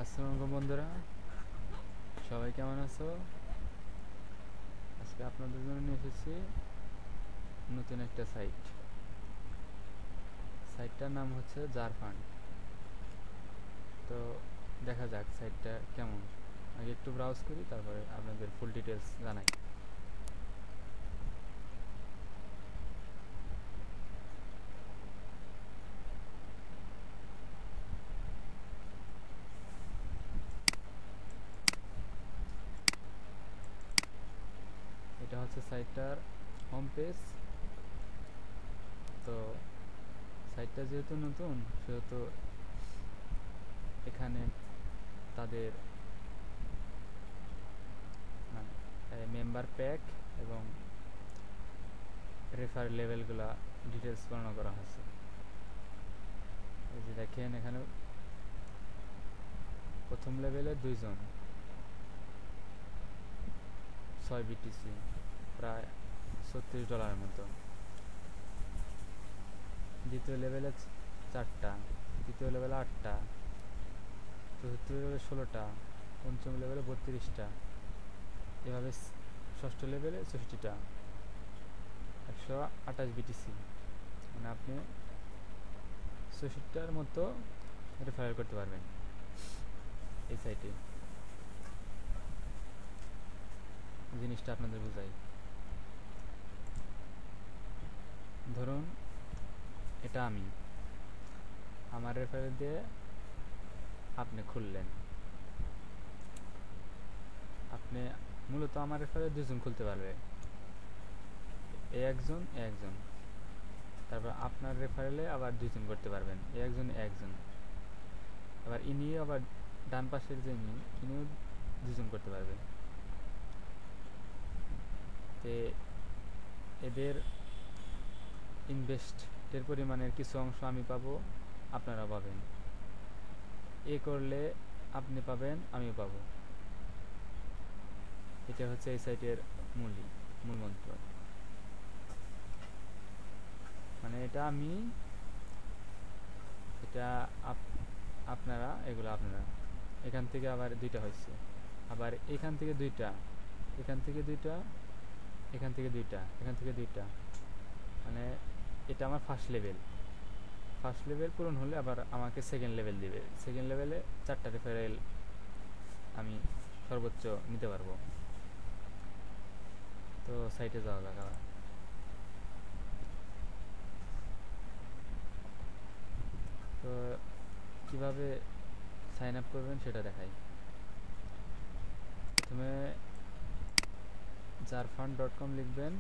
আসসালামু আলাইকুম বন্ধুরা, সবাই কেমন আছো? আজকে আপনাদের জন্য নিয়ে এসেছি নতুন একটা সাইটটার নাম হচ্ছে জারফান্ড। তো দেখা যাক সাইটটা কেমন। আগে একটু ব্রাউজ করি, তারপরে আপনাদের ফুল ডিটেলস জানাই। এটা হচ্ছে সাইটটার হোম পেজ। তো সাইটটা যেহেতু নতুন, সেহেতু এখানে তাদের মেম্বার প্যাক এবং রেফার লেভেলগুলা ডিটেলস বর্ণনা করা হয়েছে। এই যে দেখেন, এখানে প্রথম লেভেলে 2 জন, 6 BTC, প্রায় $36 মতো। দ্বিতীয় লেভেলে 4টা, তৃতীয় লেভেলে 8টা, চতুর্থ লেভেলে 16টা, পঞ্চম লেভেলে 32টা, এভাবে ষষ্ঠ লেভেলে 64টা, 128 BTC। মানে আপনি 64টার মতো রেফারেল করতে পারবেন এই সাইটে। জিনিসটা আপনাদের বোঝাই। ধরুন এটা আমার রেফারেল দিয়ে আপনি খুললেন। আপনি মূলত আমার রেফারেল 2 জন খুলতে পারবে, এ একজন। তারপর আপনার রেফারেলে আবার 2 জন করতে পারবেন, এ একজন। আবার ইনিও আবার ডান পাশের যে ইনিও 2 জন করতে পারবে। তে এদের ইনভেস্টের পরিমাণের কিছু অংশ আমি পাবো, আপনারা পাবেন। এ করলে আপনি পাবেন, আমিও পাবো। এটা হচ্ছে এই সাইটের মূল মন্ত্র। মানে এটা আমি, এটা আপনারা, এগুলো আপনারা। এখান থেকে আবার 2টা হয়েছে, আবার এখান থেকে 2টা, এখান থেকে 2টা, এখান থেকে 2টা, এখান থেকে 2টা। মানে এটা আমার ফার্স্ট লেভেল পূরণ হলে আবার আমাকে সেকেন্ড লেভেল দিবে। সেকেন্ড লেভেলে 4টা রেফারেল আমি সর্বোচ্চ নিতে পারবো। তো সাইটে যাওয়া যাক আবার। তো কিভাবে সাইন আপ করবেন সেটা দেখাই। প্রথমে jarfund.com লিখবেন,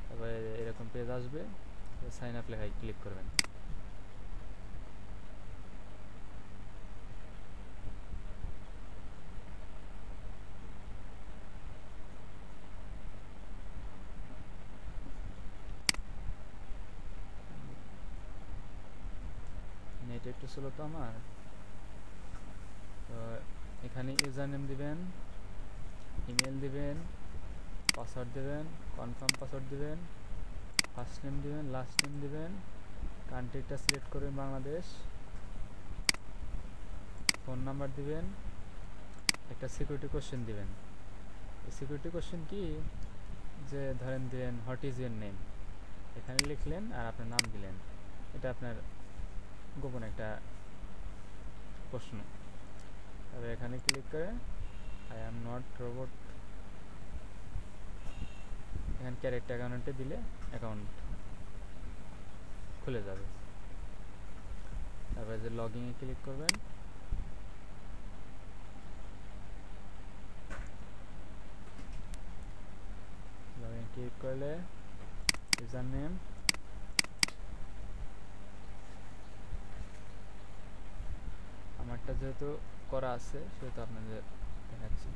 তারপরে এরকম পেজ আসবে, সাইন আপ লেখায় ক্লিক করবেন। নেট একটু স্লো তো আমার। তো এখানে ইউজার নেম দিবেন, ইমেল দিবেন, পাসওয়ার্ড দিবেন, কনফার্ম পাসওয়ার্ড দিবেন, ফার্স্ট নেম দিবেন, লাস্ট নেম দিবেন, কান্ট্রিটা সিলেক্ট করবেন বাংলাদেশ, ফোন নাম্বার দিবেন, একটা সিকিউরিটি কোশ্চেন দিবেন। এই সিকিউরিটি কোশ্চেন কি, যে ধরেন দিলেন হোয়াট ইজ ইউর নেম, এখানে লিখলেন আর আপনার নাম দিলেন। এটা আপনার গোপন একটা প্রশ্ন। তবে এখানে ক্লিক করে আই অ্যাম নট রোবট, এখানে ক্যারেক্ট অ্যাকাউন্টে দিলে অ্যাকাউন্ট খুলে যাবে। তারপরে যে লগ ইনে ক্লিক করবেন, লগ ইন ক্লিক করলে ইউজার নেম, আমারটা যেহেতু করা আছে সেহেতু আপনাদের দেখাচ্ছি।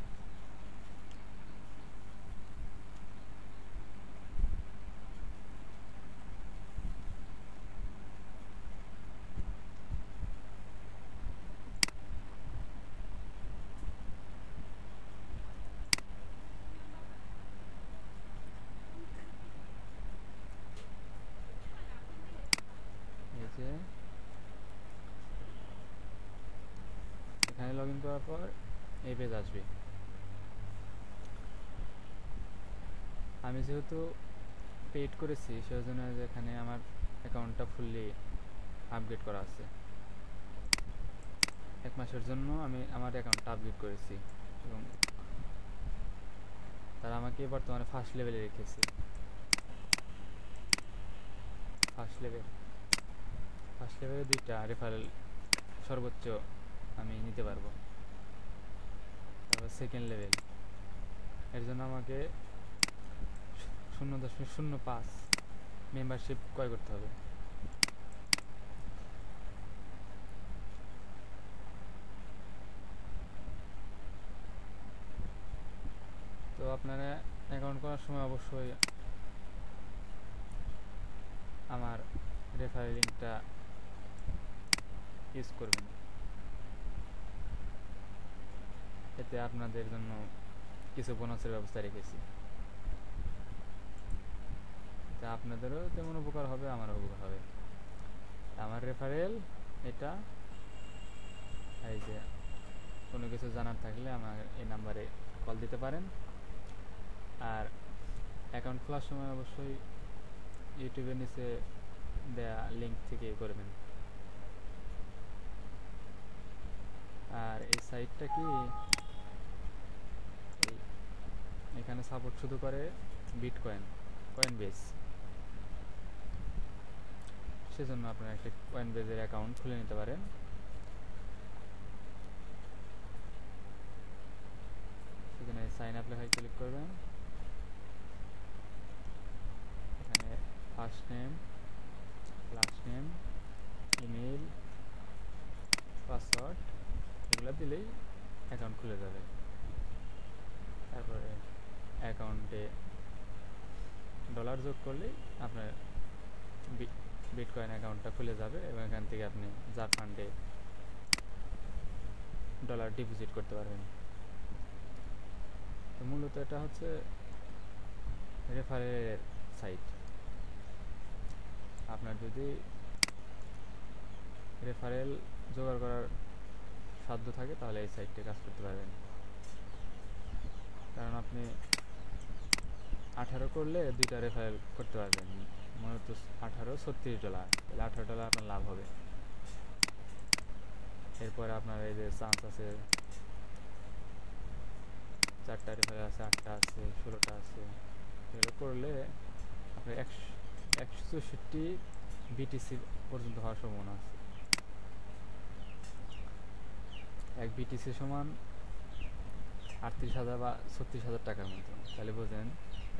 এই যে করার পর এই পেজ আসবে। আমি যেহেতু পেড করেছি সেজন্য এখানে আমার অ্যাকাউন্টটা ফুললি আপডেট করা আছে। 1 মাসের জন্য আমি আমার অ্যাকাউন্টটা আপডেট করেছি এবং তারা আমাকে বর্তমানে ফার্স্ট লেভেলে রেখেছে। ফার্স্ট লেভেলে 2টা রেফারেল সর্বোচ্চ আমি নিতে পারবো। তারপর সেকেন্ড লেভেল, এর জন্য আমাকে 0.05 মেম্বারশিপ ক্রয় করতে হবে। তো আপনারা অ্যাকাউন্ট করার সময় অবশ্যই আমার রেফারেল লিঙ্কটা ইউজ করবেন, এতে আপনাদের জন্য কিছু বোনাসের ব্যবস্থা রেখেছি। তা আপনাদেরও তেমন উপকার হবে, আমারও উপকার হবে। আমার রেফারেল এটা, এই যে কোনো কিছু জানার থাকলে আমার এই নাম্বারে কল দিতে পারেন। আর অ্যাকাউন্ট খোলার সময় অবশ্যই ইউটিউবের নিচে দেয়া লিঙ্ক থেকে করবেন। আর এই সাইটটা কি, এখানে সাপোর্ট শুধু করে কয়েনবেজ, সেজন্য আপনারা একটা কয়েনবেজের অ্যাকাউন্ট খুলে নিতে পারেন। সেখানে সাইন আপ লেখায় ক্লিক করবেন। এখানে first name, last name, email, password এগুলো দিলেই অ্যাকাউন্ট খুলে যাবে। তারপরে অ্যাকাউন্টে ডলার যোগ করলেই আপনার বিটকয়েন অ্যাকাউন্টটা খুলে যাবে এবং এখান থেকে আপনি যার ফান্ডে ডলার ডিপোজিট করতে পারবেন। তো মূলত এটা হচ্ছে রেফারেলের সাইট। আপনার যদি রেফারেল জোগাড় করার সাধ্য থাকে তাহলে এই সাইটে কাজ করতে পারবেন। কারণ আপনি 18 করলে 2টা রেফারেল করতে পারবেন, মূলত 18 $36, তাহলে $18 আপনার লাভ হবে। এরপরে আপনার এই যে চান্স আছে 4টা রেফারেল আছে, 8টা আছে, 16টা আছে, এগুলো করলে আপনার 164 বিটিসি পর্যন্ত হওয়ার সম্ভাবনা আছে। 1 বিটিসি সমান 38,000 বা 36,000 টাকার মতো। তাহলে বোঝেন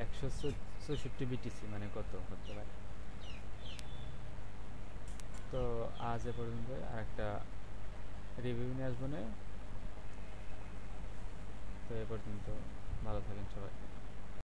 164 বিটিসি মানে কত হতে পারে। তো আজ এ পর্যন্ত, আর একটা রিভিউ নিয়ে আসবো না। তো এ পর্যন্ত, ভালো থাকেন সবাই।